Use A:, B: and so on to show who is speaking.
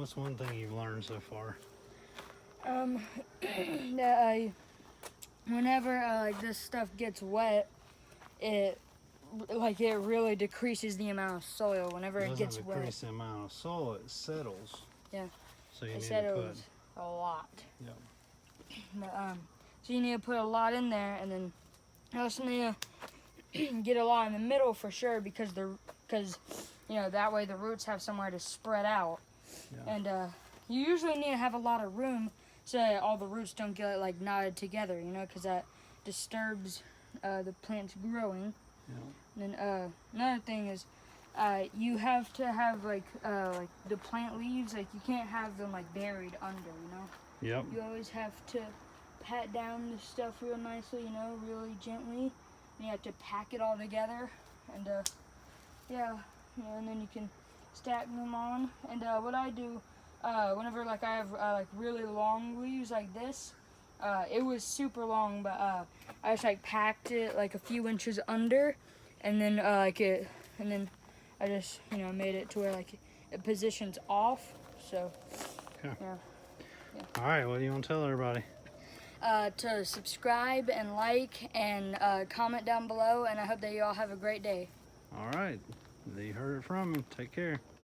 A: What's one thing you've learned so far?
B: That whenever like this stuff gets wet, it really decreases the amount of soil whenever it gets wet.
A: It doesn't decrease the amount of soil, it settles.
B: Yeah.
A: So you
B: I
A: need
B: said
A: to
B: it
A: put
B: was a lot.
A: Yeah.
B: But, so you need to put a lot in there, and then you also need to get a lot in the middle for sure, because that way the roots have somewhere to spread out.
A: Yeah.
B: And you usually need to have a lot of room so that all the roots don't get like knotted together, because that disturbs the plant's growing.
A: Yeah.
B: And then another thing is you have to have like the plant leaves, like you can't have them like buried under,
A: Yep.
B: You always have to pat down the stuff real nicely, really gently. And you have to pack it all together, and and then you can stack them on. And what I do whenever like I have like really long leaves like this, it was super long, but I just like packed it like a few inches under, and then I just made it to where like it positions off. So
A: Okay.
B: yeah.
A: All right, what do you want to tell everybody?
B: To subscribe and like and comment down below, and I hope that you all have a great day.
A: All right, you heard it from me. Take care.